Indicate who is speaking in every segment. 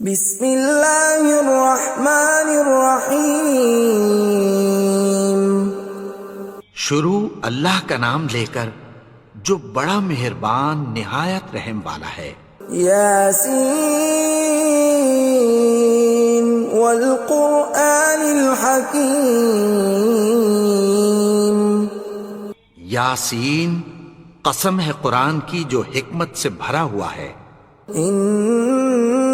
Speaker 1: بسم اللہ الرحمن الرحیم۔
Speaker 2: شروع اللہ کا نام لے کر جو بڑا مہربان نہایت رحم والا ہے۔
Speaker 1: یاسین والقرآن الحکیم۔
Speaker 2: یاسین، قسم ہے قرآن کی جو حکمت سے بھرا ہوا ہے۔
Speaker 1: انک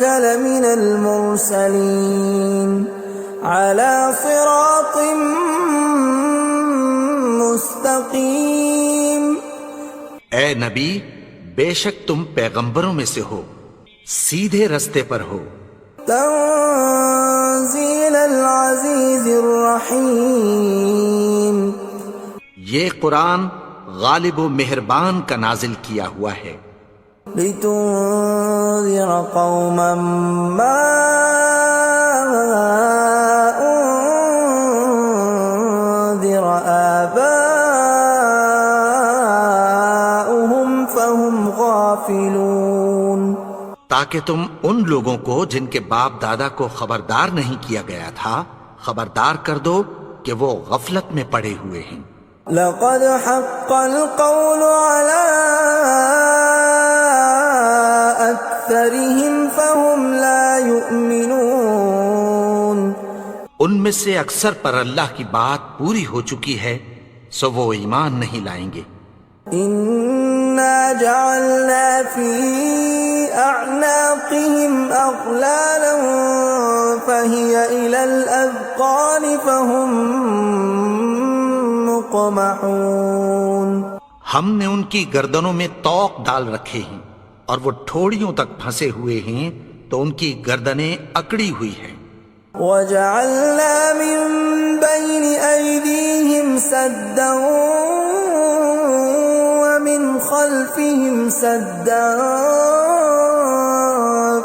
Speaker 1: لمن المرسلین علی صراط مستقیم۔
Speaker 2: اے نبی، بے شک تم پیغمبروں میں سے ہو، سیدھے رستے پر ہو۔
Speaker 1: تنزیل العزیز الرحیم۔
Speaker 2: یہ قرآن غالب و مہربان کا نازل کیا ہوا ہے۔
Speaker 1: لتنذر قوما ما انذر آباؤهم فهم غافلون۔
Speaker 2: تاکہ تم ان لوگوں کو جن کے باپ دادا کو خبردار نہیں کیا گیا تھا خبردار کر دو کہ وہ غفلت میں پڑے ہوئے ہیں۔
Speaker 1: لقد حق القول على أكثرهم فهم لا يؤمنون۔
Speaker 2: ان میں سے اکثر پر اللہ کی بات پوری ہو چکی ہے سو وہ ایمان نہیں لائیں گے۔
Speaker 1: إنا جعلنا في أعناقهم أغلالا فهي إلى الأذقان فهم مقمحون۔
Speaker 2: ہم نے ان کی گردنوں میں طوق ڈال رکھے ہیں اور وہ ٹھوڑیوں تک پھنسے ہوئے ہیں تو ان کی گردنیں اکڑی ہوئی ہیں۔
Speaker 1: وجعلنا من بين أيديهم سدا ومن خلفهم سدا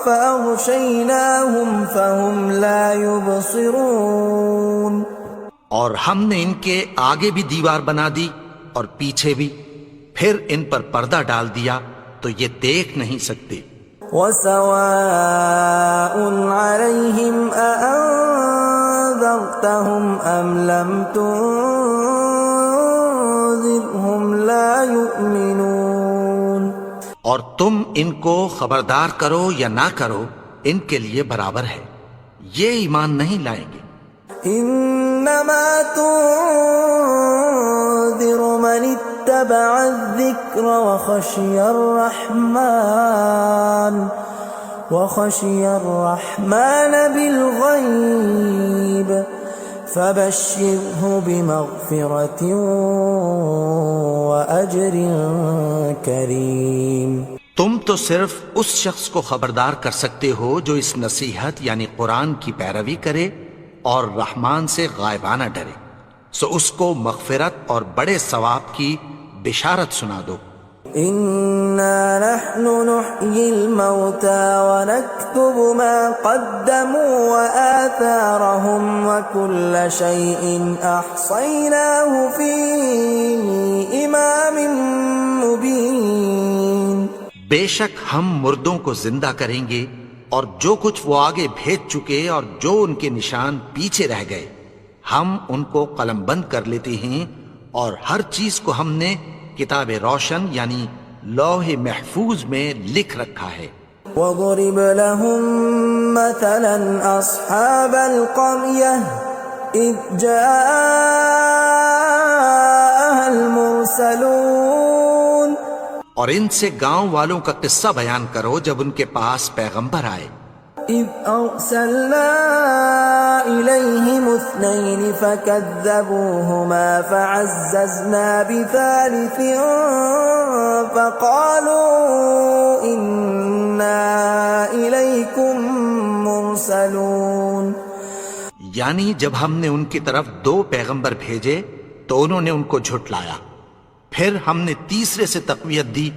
Speaker 1: فأغشيناهم فهم لا يبصرون۔
Speaker 2: اور ہم نے ان کے آگے بھی دیوار بنا دی اور پیچھے بھی، پھر ان پر پردہ ڈال دیا تو یہ دیکھ نہیں سکتے۔
Speaker 1: وَسَوَاءٌ عَلَيْهِمْ أَأَنذَرْتَهُمْ أَمْ لَمْ تُنذِرْهُمْ لَا يُؤْمِنُونَ۔
Speaker 2: اور تم ان کو خبردار کرو یا نہ کرو ان کے لیے برابر ہے، یہ ایمان نہیں لائیں گے۔
Speaker 1: انما تنذر من اتبع الذکر وخشی الرحمن بالغیب فبشرہ بمغفرۃ واجر کریم۔
Speaker 2: تم تو صرف اس شخص کو خبردار کر سکتے ہو جو اس نصیحت یعنی قرآن کی پیروی کرے اور رحمان سے غائبانہ ڈرے، سو اس کو مغفرت اور بڑے ثواب کی بشارت سنا دو۔
Speaker 1: انا نحن نحيي الموتى ونكتب ما قدموا وآثارهم وكل شيء احصيناه في امام مبين۔
Speaker 2: بے شک ہم مردوں کو زندہ کریں گے اور جو کچھ وہ آگے بھیج چکے اور جو ان کے نشان پیچھے رہ گئے ہم ان کو قلم بند کر لیتے ہیں، اور ہر چیز کو ہم نے کتاب روشن یعنی لوح محفوظ میں لکھ رکھا ہے۔
Speaker 1: وَضُرِبَ لَهُم مَّثَلًا أَصْحَابَ الْقَرْيَةِ إِذْ جَاءَهَا الْمُرْسَلُونَ۔
Speaker 2: اور ان سے گاؤں والوں کا قصہ بیان کرو جب ان کے پاس پیغمبر آئے۔
Speaker 1: إِذْ أَرْسَلْنَا إِلَيْهِمُ اثْنَيْنِ فَكَذَّبُوهُمَا فَعَزَّزْنَا بِثَالِثٍ فَقَالُوا إِنَّا إِلَيْكُمْ مُرْسَلُونَ۔
Speaker 2: یعنی جب ہم نے ان کی طرف 2 پیغمبر بھیجے تو انہوں نے ان کو جھٹلایا، پھر ہم نے تیسرے سے تقویت دی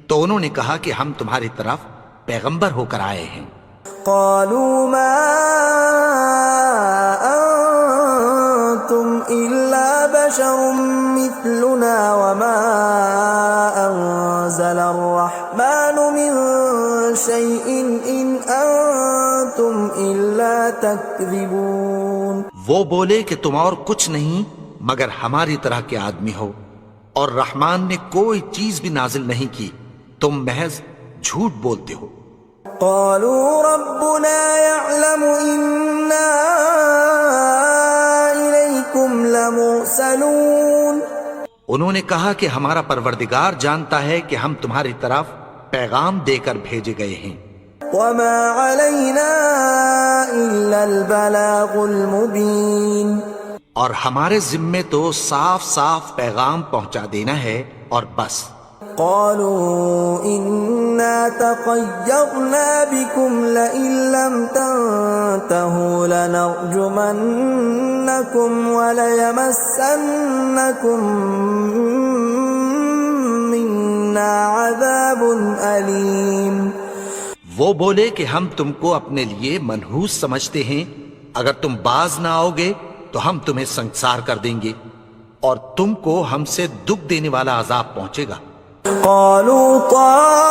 Speaker 2: تو انہوں نے کہا کہ ہم تمہاری طرف پیغمبر ہو کر آئے ہیں۔
Speaker 1: قالوا ما أنتم إلا بشر مثلنا وما أنزل الرحمن من شيء إن أنتم إلا تكذبون.
Speaker 2: وہ بولے کہ تم اور کچھ نہیں مگر ہماری طرح کے آدمی ہو، اور رحمان نے کوئی چیز بھی نازل نہیں کی، تم محض جھوٹ بولتے ہو۔
Speaker 1: قالوا ربنا يعلم إنا إليكم لمرسلون.
Speaker 2: انہوں نے کہا کہ ہمارا پروردگار جانتا ہے کہ ہم تمہاری طرف پیغام دے کر بھیجے گئے ہیں،
Speaker 1: وما علينا إلا البلاغ المبين.
Speaker 2: اور ہمارے ذمے تو صاف صاف پیغام پہنچا دینا ہے اور بس۔
Speaker 1: قالوا إنا تطيرنا بكم لئن لم تنتهوا لنرجمنكم وليمسنكم منا عذاب أليم.
Speaker 2: وہ بولے کہ ہم تم کو اپنے لیے منحوس سمجھتے ہیں، اگر تم باز نہ آؤ گے تو ہم تمہیں سنسار کر دیں گے اور تم کو ہم سے دکھ دینے والا عذاب پہنچے گا۔
Speaker 1: قالوا طائركم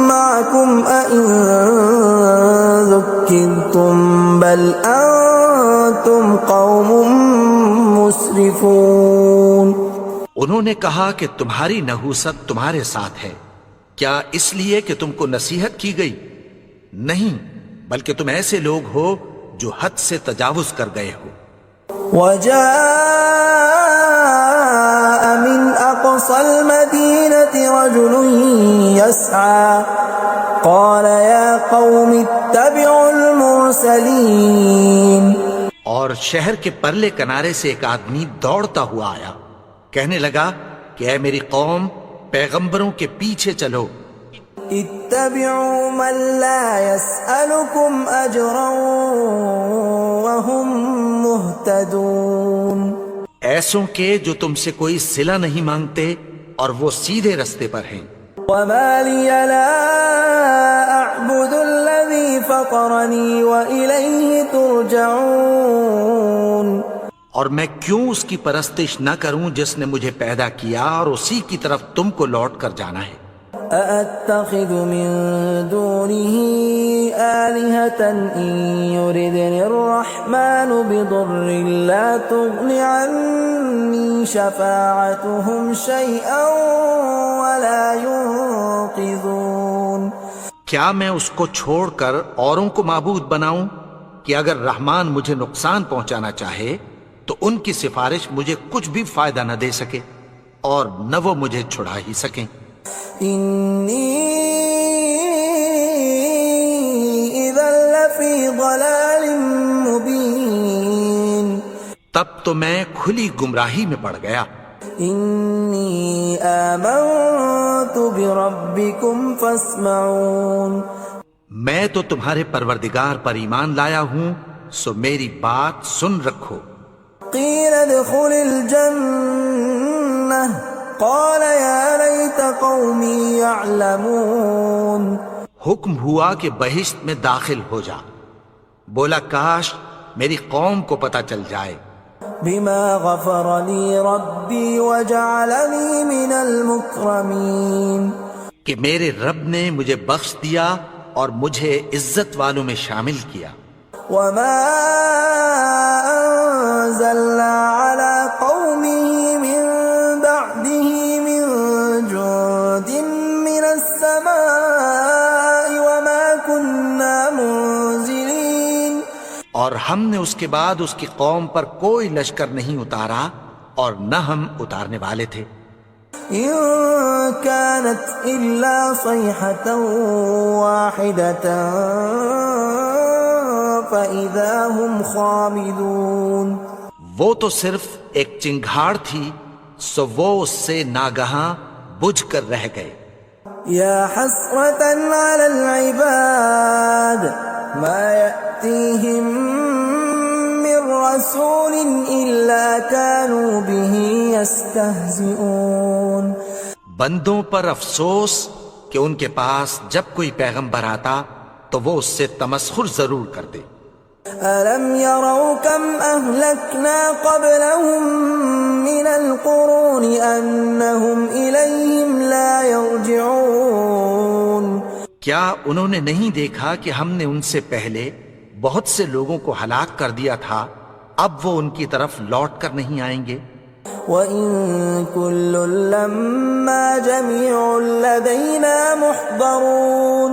Speaker 1: معكم أئن ذكرتم بل أنتم قوم مسرفون.
Speaker 2: انہوں نے کہا کہ تمہاری نحوست تمہارے ساتھ ہے، کیا اس لیے کہ تم کو نصیحت کی گئی؟ نہیں، بلکہ تم ایسے لوگ ہو جو حد سے تجاوز کر گئے ہو۔
Speaker 1: وجاء من أقصى المدينة رجل يسعى قال يا قوم اتبعوا المرسلين.
Speaker 2: اور شہر کے پرلے کنارے سے ایک آدمی دوڑتا ہوا آیا، کہنے لگا کہ اے میری قوم، پیغمبروں کے پیچھے چلو۔
Speaker 1: اتبعوا من لا يسألكم أجرا وهم مهتدون.
Speaker 2: ایسوں کے جو تم سے کوئی صلہ نہیں مانگتے اور وہ سیدھے رستے پر ہیں۔
Speaker 1: وما لي لا أعبد الذي فطرني وإليه ترجعون.
Speaker 2: اور میں کیوں اس کی پرستش نہ کروں جس نے مجھے پیدا کیا اور اسی کی طرف تم کو لوٹ کر جانا ہے۔
Speaker 1: أأتخذ من دونه آلهة إن يردني الرحمن بضر لا تغن عني شفاعتهم شيئا ولا ينقذون.
Speaker 2: کیا میں اس کو چھوڑ کر اوروں کو معبود بناؤں کہ اگر رحمان مجھے نقصان پہنچانا چاہے تو ان کی سفارش مجھے کچھ بھی فائدہ نہ دے سکے اور نہ وہ مجھے چھڑا ہی سکیں۔
Speaker 1: إني إذا لفي ضلال مبين.
Speaker 2: تب تو میں کھلی گمراہی میں پڑ گیا۔
Speaker 1: إني آمنت بربكم فاسمعون.
Speaker 2: میں تو تمہارے پروردگار پر ایمان لایا ہوں، سو میری بات سن رکھو۔
Speaker 1: قيل ادخل الجنة قال يا ليت قومي يعلمون.
Speaker 2: حکم ہوا کہ بہشت میں داخل ہو جا، بولا کاش میری قوم کو پتہ چل جائے۔
Speaker 1: بما غفر لي ربي وجعلني من المكرمين.
Speaker 2: کہ میرے رب نے مجھے بخش دیا اور مجھے عزت والوں میں شامل کیا۔
Speaker 1: وما أنزلنا على قومه من بعده من جند من السماء وما كنا منزلين.
Speaker 2: اور ہم نے اس کے بعد اس کی قوم پر کوئی لشکر نہیں اتارا اور نہ ہم اتارنے والے تھے۔
Speaker 1: إن كانت إلا صيحة واحدة فإذا هم خامدون.
Speaker 2: وہ تو صرف ایک چنگھاڑ تھی، سو وہ اس سے ناگہاں بجھ کر رہ گئے۔
Speaker 1: يا حسرة على العباد ما يأتيهم من رسول إلا كانوا به يستهزئون.
Speaker 2: بندوں پر افسوس کہ ان کے پاس جب کوئی پیغمبر آتا تو وہ اس سے تمسخر ضرور کر دے۔
Speaker 1: ألم يروا كم أهلكنا قبلهم من القرون أنهم إليهم لا يرجعون
Speaker 2: کیا انہوں نے نہیں دیکھا کہ ہم نے ان سے پہلے بہت سے لوگوں کو ہلاک کر دیا تھا، اب وہ ان کی طرف لوٹ کر نہیں آئیں گے؟
Speaker 1: وَإِن كُلٌّ لَّمَّا جَمِيعٌ لَّدَيْنَا مُحْضَرُونَ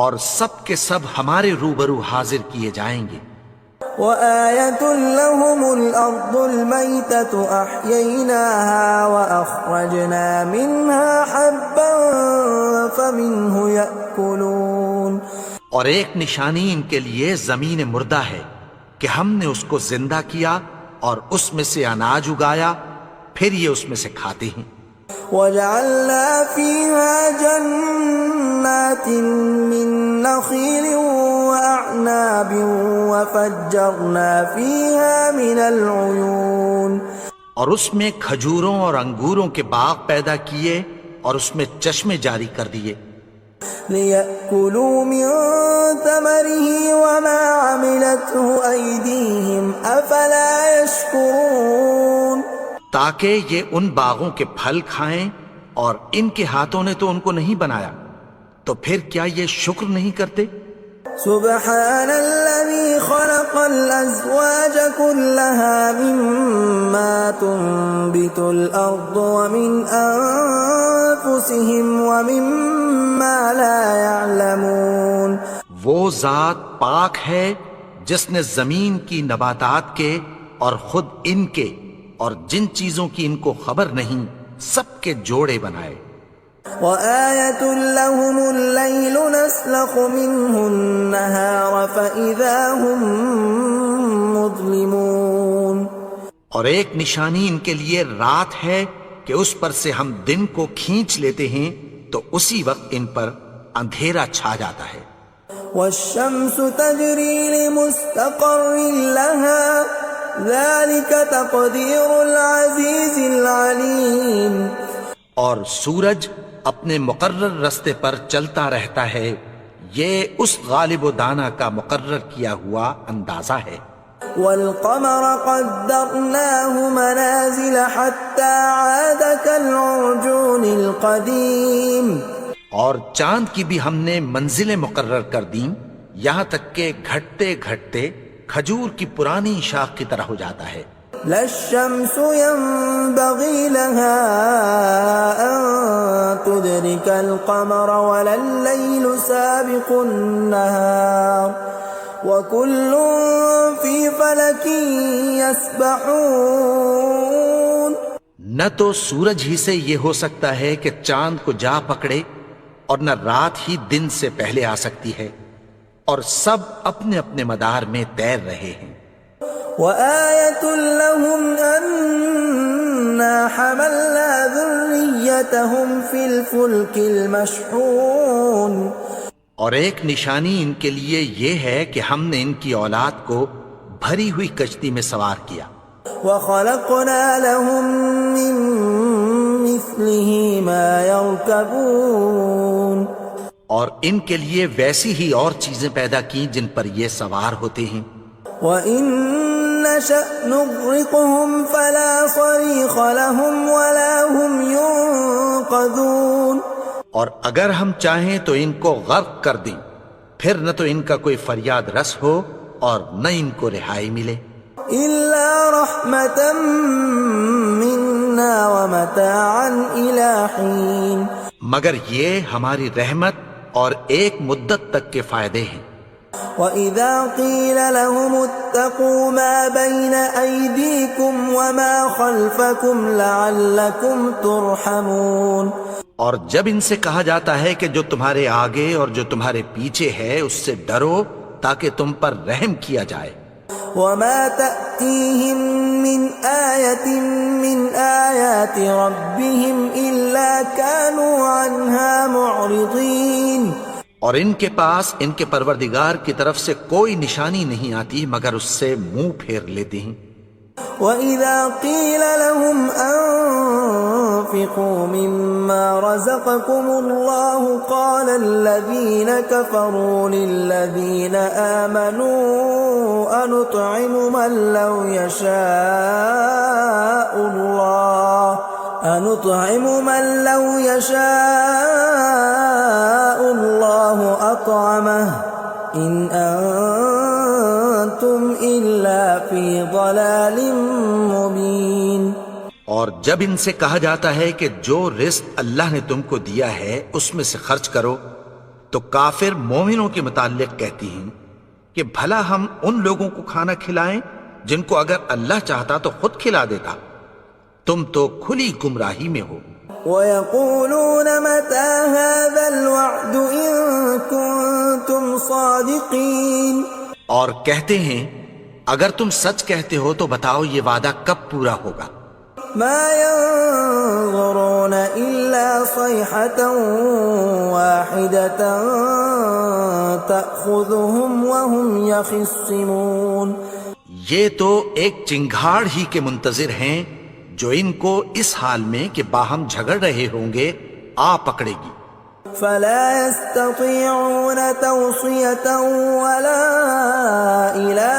Speaker 2: اور سب کے سب ہمارے روبرو حاضر کیے جائیں گے۔
Speaker 1: وَآيَةٌ لَّهُمُ الْأَرْضُ الْمَيْتَةُ أَحْيَيْنَاهَا وَأَخْرَجْنَا مِنْهَا حَبًّا فَمِنْهُ يَأْكُلُونَ
Speaker 2: اور ایک نشانی ان کے لیے زمین مردہ ہے کہ ہم نے اس کو زندہ کیا اور اس میں سے اناج اگایا، پھر یہ اس میں سے کھاتے ہیں۔
Speaker 1: وَجَعَلْنَا فِيهَا جَنَّاتٍ مِّن نَّخِيلٍ وَأَعْنَابٍ وَفَجَّرْنَا فِيهَا مِنَ الْعُيُونِ
Speaker 2: اور اس میں کھجوروں اور انگوروں کے باغ پیدا کیے اور اس میں چشمے جاری کر دیے،
Speaker 1: لِيَأْكُلُوا مِن ثَمَرِهِ وَمَا عَمِلَتْهُ أَيْدِيهِمْ أَفَلَا يَشْكُرُونَ
Speaker 2: تاکہ یہ ان باغوں کے پھل کھائیں، اور ان کے ہاتھوں نے تو ان کو نہیں بنایا، تو پھر کیا یہ شکر نہیں کرتے؟
Speaker 1: سبحان الذي خلق الأزواج كلها مما تنبت الأرض ومن أنفسهم ومما لا يعلمون
Speaker 2: وہ ذات پاک ہے جس نے زمین کی نباتات کے اور خود ان کے اور جن چیزوں کی ان کو خبر نہیں سب کے جوڑے بنائے۔
Speaker 1: وَآيَةٌ لَّهُمُ اللَّيْلُ نَسْلَخُ مِنْهُ النَّهَارَ فَإِذَا هُمْ مُظْلِمُونَ
Speaker 2: اور ایک نشانی ان کے لیے رات ہے کہ اس پر سے ہم دن کو کھینچ لیتے ہیں تو اسی وقت ان پر اندھیرا چھا جاتا ہے۔
Speaker 1: وَالشَّمْسُ تَجْرِي لِمُسْتَقَرٍّ لَّهَا ذَلِكَ تَقْدِيرُ الْعَزِيزِ الْعَلِيمِ
Speaker 2: اور سورج اپنے مقرر رستے پر چلتا رہتا ہے، یہ اس غالب و دانا کا مقرر کیا ہوا اندازہ ہے۔
Speaker 1: وَالْقَمَرَ قَدَّرْنَاهُ مَنَازِلَ حَتَّى عَادَ كَالْعُرْجُونِ الْقَدِيمِ
Speaker 2: اور چاند کی بھی ہم نے منزلیں مقرر کر دیں، یہاں تک کہ گھٹتے گھٹتے کھجور کی پرانی شاخ کی طرح ہو جاتا ہے۔
Speaker 1: لا الشمس ينبغي لها أن تدرك القمر ولا الليل سابق النهار وكل في فلك يسبحون
Speaker 2: نہ تو سورج ہی سے یہ ہو سکتا ہے کہ چاند کو جا پکڑے، اور نہ رات ہی دن سے پہلے آ سکتی ہے، اور سب اپنے اپنے مدار میں تیر رہے ہیں۔
Speaker 1: وَآيَةٌ لَّهُمْ أَنَّا حَمَلْنَا ذُرِّيَّتَهُمْ فِي الْفُلْكِ الْمَشْحُونِ
Speaker 2: اور ایک نشانی ان کے لیے یہ ہے کہ ہم نے ان کی اولاد کو بھری ہوئی کشتی میں سوار کیا۔
Speaker 1: وَخَلَقْنَا لَهُم مِّن مِّثْلِهِ مَا يَرْكَبُونَ
Speaker 2: اور ان کے لیے ویسی ہی اور چیزیں پیدا کی جن پر یہ سوار ہوتے ہیں۔
Speaker 1: وَإِن نَّشَأْ نُغْرِقْهُمْ فَلَا صَرِيخَ لَهُمْ وَلَا هُمْ يُنقَذُونَ
Speaker 2: اور اگر ہم چاہیں تو ان کو غرق کر دیں، پھر نہ تو ان کا کوئی فریاد رس ہو اور نہ ان کو رہائی ملے۔
Speaker 1: إِلَّا رَحْمَةً مِّنَّا وَمَتَاعًا إِلَىٰ حِينٍ
Speaker 2: مگر یہ ہماری رحمت اور ایک مدت تک کے فائدے ہیں۔
Speaker 1: وَإِذَا قِيلَ لَهُمُ اتَّقُوا مَا بَيْنَ أَيْدِيكُمْ وَمَا خَلْفَكُمْ لَعَلَّكُمْ تُرْحَمُونَ
Speaker 2: اور جب ان سے کہا جاتا ہے کہ جو تمہارے آگے اور جو تمہارے پیچھے ہے اس سے ڈرو تاکہ تم پر رحم کیا جائے۔
Speaker 1: وَمَا تَأْتِيهِم مِّنْ آيَةٍ مِّنْ آيَاتِ رَبِّهِمْ إِلَّا كَانُوا عَنْهَا مُعْرِضِينَ
Speaker 2: اور ان کے پاس ان کے پروردگار کی طرف سے کوئی نشانی نہیں آتی مگر اس سے منہ پھیر لیتے ہیں۔
Speaker 1: وَإِذَا قِيلَ لَهُمْ أَنفِقُوا وأنفقوا مما رزقكم الله قال الذين كفروا للذين آمنوا أنطعم من لو يشاء الله أطعمه إن أنتم إلا في ضلال مبين۔
Speaker 2: اور جب ان سے کہا جاتا ہے کہ جو رزق اللہ نے تم کو دیا ہے اس میں سے خرچ کرو، تو کافر مومنوں کے متعلق کہتی ہیں کہ بھلا ہم ان لوگوں کو کھانا کھلائیں جن کو اگر اللہ چاہتا تو خود کھلا دیتا، تم تو کھلی گمراہی میں ہو۔
Speaker 1: وَيَقُولُونَ مَتَى هَذَا الْوَعْدُ إِن كُنتُمْ صَادِقِينَ،
Speaker 2: اور کہتے ہیں اگر تم سچ کہتے ہو تو بتاؤ یہ وعدہ کب پورا ہوگا۔
Speaker 1: مَا يَنظُرُونَ إِلَّا صَيْحَةً وَاحِدَةً تَأْخُذُهُمْ وَهُمْ يَخِصِّمُونَ،
Speaker 2: یہ تو ایک چنگھاڑ ہی کے منتظر ہیں جو ان کو اس حال میں کہ باہم جھگڑ رہے ہوں گے آ پکڑے گی۔
Speaker 1: فلا يستطيعون توصية ولا إلى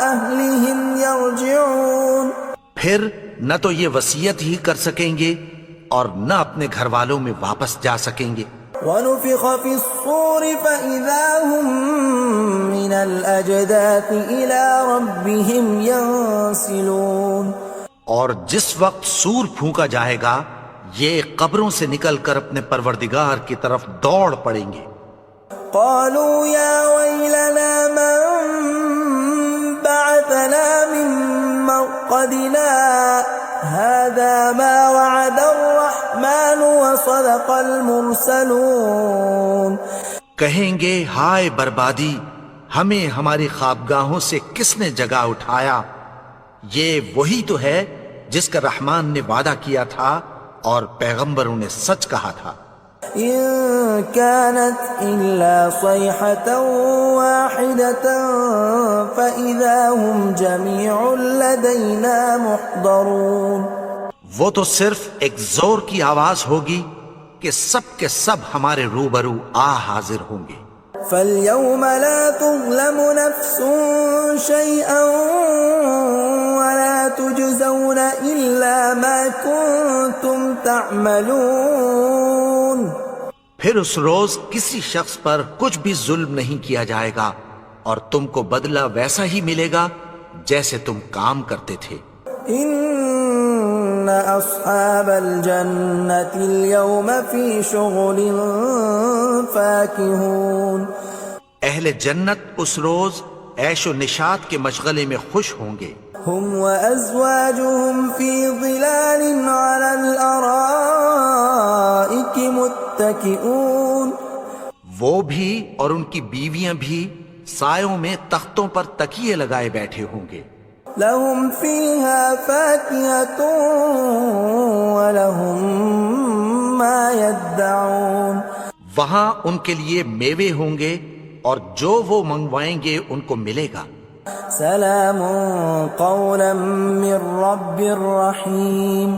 Speaker 1: أهلهم يرجعون،
Speaker 2: پھر نہ تو یہ وصیت ہی کر سکیں گے اور نہ اپنے گھر والوں میں واپس جا سکیں گے۔
Speaker 1: ونفخ في الصور فإذا هم من الأجداث إلى ربهم ينسلون،
Speaker 2: اور جس وقت سور پھونکا جائے گا یہ قبروں سے نکل کر اپنے پروردگار کی طرف دوڑ پڑیں گے۔
Speaker 1: قالوا يا ويلنا من بعثنا من مرقدنا هذا ما وعد الرحمن وصدق المرسلون،
Speaker 2: کہیں گے ہائے بربادی، ہمیں ہماری خوابگاہوں سے کس نے جگا اٹھایا، یہ وہی تو ہے جس کا رحمان نے وعدہ کیا تھا اور پیغمبروں نے سچ کہا تھا۔
Speaker 1: إن كانت إلا صيحة واحدة فإذا هم جميع لدينا محضرون،
Speaker 2: وہ تو صرف ایک زور کی آواز ہوگی کہ سب کے سب ہمارے روبرو آ حاضر ہوں گے۔
Speaker 1: فاليوم لا تظلم نفس شيئا ولا تجزون إلا ما كنتم تعملون،
Speaker 2: پھر اس روز کسی شخص پر کچھ بھی ظلم نہیں کیا جائے گا اور تم کو بدلہ ویسا ہی ملے گا جیسے تم کام کرتے تھے۔
Speaker 1: ان اصحاب الجنة اليوم في شغل فاكهون، اہل
Speaker 2: جنت اس روز عیش و نشاط کے مشغلے میں خوش ہوں گے۔
Speaker 1: هم وازواجهم في ظلال على الارائك متكئون،
Speaker 2: وہ بھی اور ان کی بیویاں بھی سایوں میں تختوں پر تکیے لگائے بیٹھے ہوں گے۔
Speaker 1: لهم فيها فاكهة ولهم ما يدعون،
Speaker 2: وہاں ان کے لیے میوے ہوں گے اور جو وہ منگوائیں گے ان کو ملے گا۔
Speaker 1: سلام قولا من رب رحیم،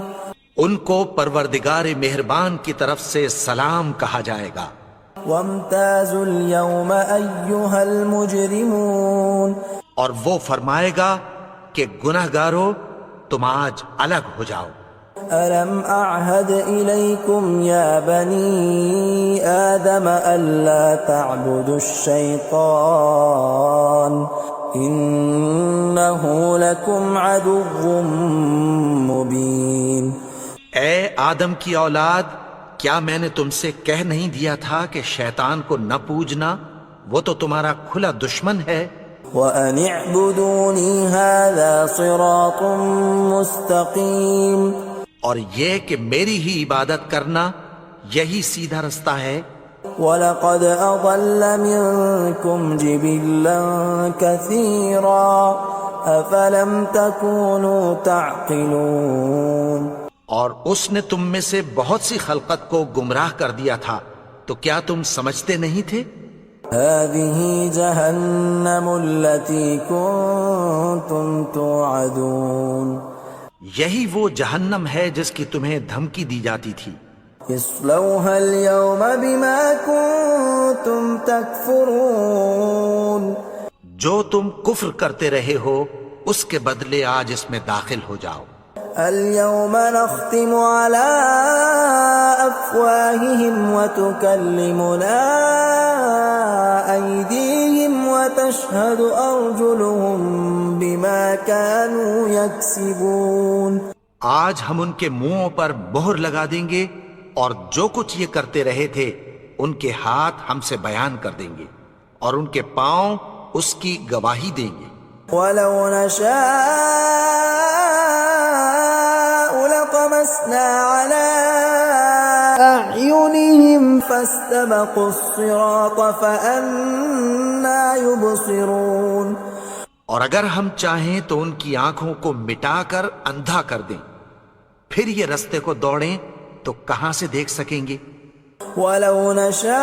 Speaker 2: ان کو پروردگار مہربان کی طرف سے سلام کہا جائے گا۔
Speaker 1: وامتازوا اليوم ایھا المجرمون،
Speaker 2: اور وہ فرمائے گا کہ گنہگارو تم آج الگ ہو جاؤ۔
Speaker 1: ألم أعهد إليكم يا بني آدم ألا تعبدوا الشيطان إنه لكم عدو مبين۔
Speaker 2: اے آدم کی اولاد، کیا میں نے تم سے کہہ نہیں دیا تھا کہ شیطان کو نہ پوجنا، وہ تو تمہارا کھلا دشمن ہے۔
Speaker 1: وَأَنِ اعْبُدُونِي هَذَا صِرَاطٌ مُسْتَقِيمٌ،
Speaker 2: اور یہ کہ میری ہی عبادت کرنا یہی سیدھا رستہ ہے۔
Speaker 1: وَلَقَدْ أَضَلَّ مِنكُمْ جِبِلًّا كَثِيرًا أَفَلَمْ تَكُونُوا تَعْقِلُونَ،
Speaker 2: اور اس نے تم میں سے بہت سی خلقت کو گمراہ کر دیا تھا، تو کیا تم سمجھتے نہیں تھے؟
Speaker 1: هذه جهنم التي كنتم توعدون،
Speaker 2: یہی وہ جہنم ہے جس کی تمہیں دھمکی دی جاتی تھی.
Speaker 1: اصلوها اليوم بما كنتم تكفرون.
Speaker 2: جو تم کفر کرتے رہے ہو اس کے بدلے آج اس میں داخل ہو جاؤ.
Speaker 1: اليوم نختم على أفواههم وتكلمنا أيديهم وتشهد أرجلهم بما كانوا يكسبون.
Speaker 2: آج ہم ان کے منہوں پر مہر لگا دیں گے اور جو کچھ یہ کرتے رہے تھے ان کے ہاتھ ہم سے بیان کر دیں گے اور ان کے پاؤں اس کی گواہی دیں گے.
Speaker 1: ولو نشاء لطمسنا على أعينهم فاستبقوا الصراط فأنى يبصرون.
Speaker 2: اور اگر ہم چاہیں تو ان کی آنکھوں کو مٹا کر اندھا کر دیں، پھر یہ رستے کو دوڑیں تو کہاں سے دیکھ سکیں گے.
Speaker 1: ولو نشاء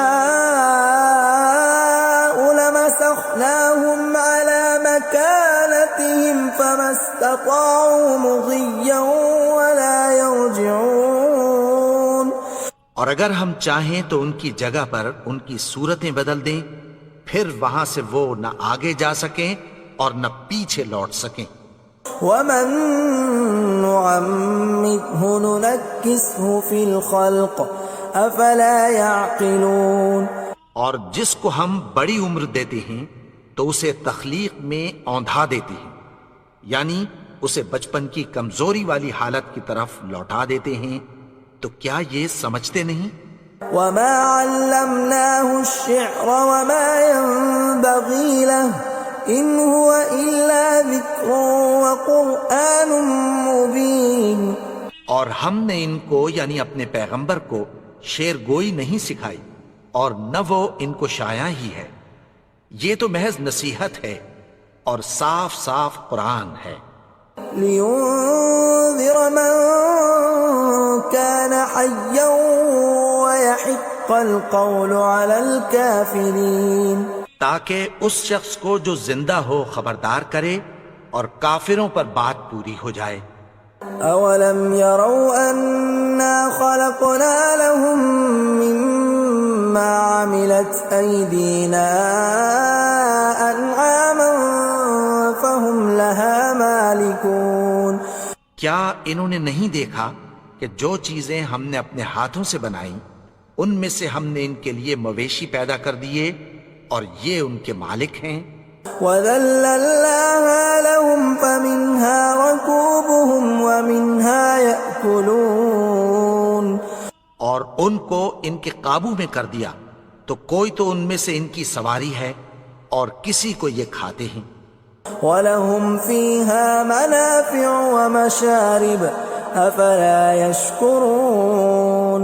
Speaker 1: لمسخناهم على مكانتهم فما استطاعوا مضيا ولا يرجعون.
Speaker 2: اور اگر ہم چاہیں تو ان کی جگہ پر ان کی صورتیں بدل دیں، پھر وہاں سے وہ نہ آگے جا سکیں اور نہ پیچھے لوٹ سکیں.
Speaker 1: ومن نعمره ننكسه في الخلق افلا يعقلون.
Speaker 2: اور جس کو ہم بڑی عمر دیتے ہیں تو اسے تخلیق میں اوندھا دیتے ہیں، یعنی اسے بچپن کی کمزوری والی حالت کی طرف لوٹا دیتے ہیں. تو کیا یہ سمجھتے نہیں؟
Speaker 1: وما علمناه الشعر وما ينبغي له ان هو الا ذکر وقرآن مبین.
Speaker 2: اور ہم نے ان کو یعنی اپنے پیغمبر کو شعر گوئی نہیں سکھائی اور نہ وہ ان کو شاعر ہی ہے، یہ تو محض نصیحت ہے اور صاف صاف قرآن ہے.
Speaker 1: لينذر من كان حيا ويحق القول على الكافرين.
Speaker 2: تاکہ اس شخص کو جو زندہ ہو خبردار کرے اور کافروں پر بات پوری ہو جائے.
Speaker 1: اولم يروا انا خلقنا لهم مما عملت ايدينا انعاما فهم لها مالكون.
Speaker 2: کیا انہوں نے نہیں دیکھا کہ جو چیزیں ہم نے اپنے ہاتھوں سے بنائیں ان میں سے ہم نے ان کے لیے مویشی پیدا کر دیے اور یہ ان کے مالک ہیں.
Speaker 1: وَذَلَّلْنَاهَا لَهُمْ فَمِنْهَا رَكُوبُهُمْ وَمِنْهَا يَأْكُلُونَ.
Speaker 2: اور ان کو ان کے قابو میں کر دیا تو کوئی تو ان میں سے ان کی سواری ہے اور کسی کو یہ کھاتے ہیں.
Speaker 1: وَلَهُمْ فِيهَا مَنَافِعُ وَمَشَارِبُ أَفَلَا يَشْكُرُونَ.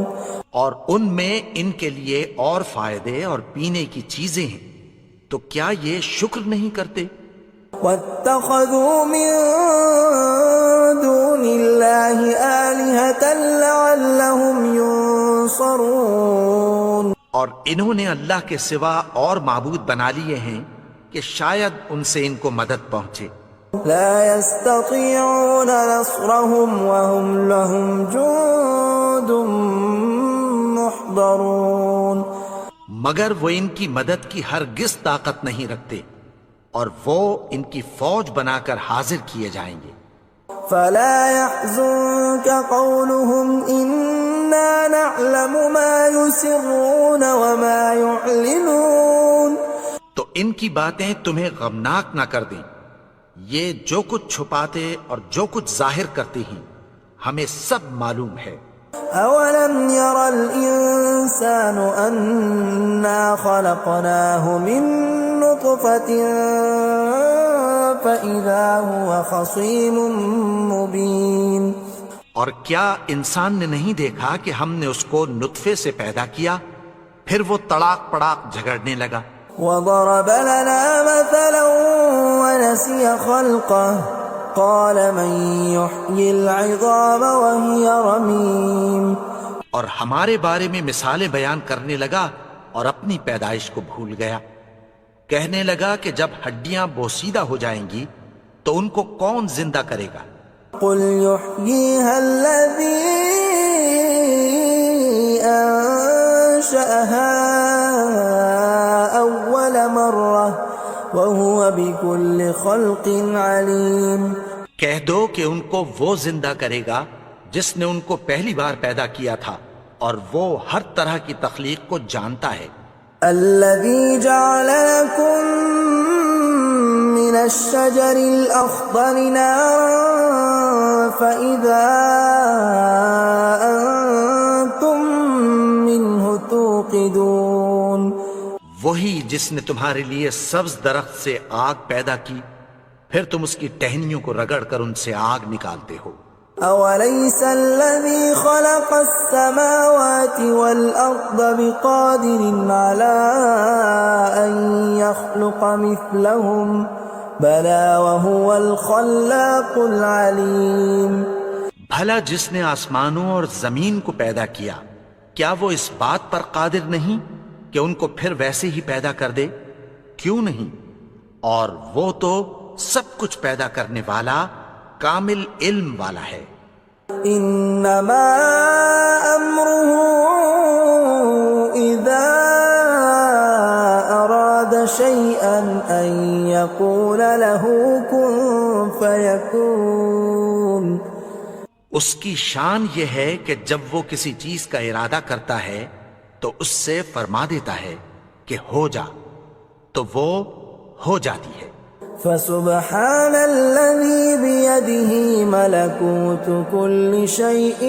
Speaker 2: اور ان میں ان کے لیے اور فائدے اور پینے کی چیزیں ہیں، تو کیا یہ شکر نہیں کرتے؟
Speaker 1: وَاتَّخَذُوا مِن دُونِ اللَّهِ آلِهَةً لَعَلَّهُمْ يُنصَرُونَ.
Speaker 2: اور انہوں نے اللہ کے سوا اور معبود بنا لیے ہیں کہ شاید ان سے ان کو مدد پہنچے.
Speaker 1: لا يستطيعون نصرهم وهم لهم جند محضرون.
Speaker 2: مگر وہ ان کی مدد کی ہرگز طاقت نہیں رکھتے اور وہ ان کی فوج بنا کر حاضر کیے جائیں گے.
Speaker 1: فلا يحزنك قولهم إنا نعلم ما يسرون وما يعلنون.
Speaker 2: تو ان کی باتیں تمہیں غمناک نہ کر دیں، یہ جو کچھ چھپاتے اور جو کچھ ظاہر کرتے ہیں ہمیں سب معلوم ہے.
Speaker 1: أولم ير الإنسان أنا خلقناه من نطفة فإذا هو خصيم مبين.
Speaker 2: اور کیا انسان نے نہیں دیکھا کہ ہم نے اس کو نطفے سے پیدا کیا پھر وہ تڑاک پڑاک جھگڑنے لگا.
Speaker 1: وضرب لنا مثلا ونسي خلقه قال من يحيي العظام وهي رميم.
Speaker 2: اور ہمارے بارے میں مثالیں بیان کرنے لگا اور اپنی پیدائش کو بھول گیا. کہنے لگا کہ جب ہڈیاں بوسیدہ ہو جائیں گی تو ان کو کون زندہ کرے گا.
Speaker 1: قل يحييها الذي أنشأها أول مرة وهو بكل خلق عليم.
Speaker 2: کہہ دو کہ ان کو وہ زندہ کرے گا جس نے ان کو پہلی بار پیدا کیا تھا اور وہ ہر طرح کی تخلیق کو جانتا ہے.
Speaker 1: الذي جعل لكم من الشجر الأخضر نارا فإذا أنتم منه توقدون.
Speaker 2: وہی جس نے تمہارے لیے سبز درخت سے آگ پیدا کی پھر تم اس کی ٹہنیوں کو رگڑ کر ان سے آگ نکالتے ہو.
Speaker 1: أوليس الذي خلق السماوات والأرض بقادر على أن يخلق مثلهم بلى وهو الخلاق العليم.
Speaker 2: بھلا جس نے آسمانوں اور زمین کو پیدا کیا کیا وہ اس بات پر قادر نہیں کہ ان کو پھر ویسے ہی پیدا کر دے؟ کیوں نہیں؟ اور وہ تو سب کچھ پیدا کرنے والا کامل علم والا ہے.
Speaker 1: انما امره اذا اراد شيئا ان يقول له كن فيكون.
Speaker 2: اس کی شان یہ ہے کہ جب وہ کسی چیز کا ارادہ کرتا ہے تو اس سے فرما دیتا ہے کہ ہو جا تو وہ ہو جاتی ہے.
Speaker 1: فسبحان الذي بيده ملكوت كل شيء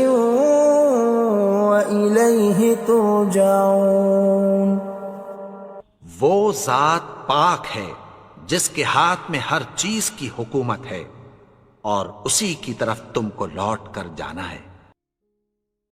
Speaker 1: وإليه ترجعون.
Speaker 2: وہ ذات پاک ہے جس کے ہاتھ میں ہر چیز کی حکومت ہے اور اسی کی طرف تم کو لوٹ کر جانا ہے.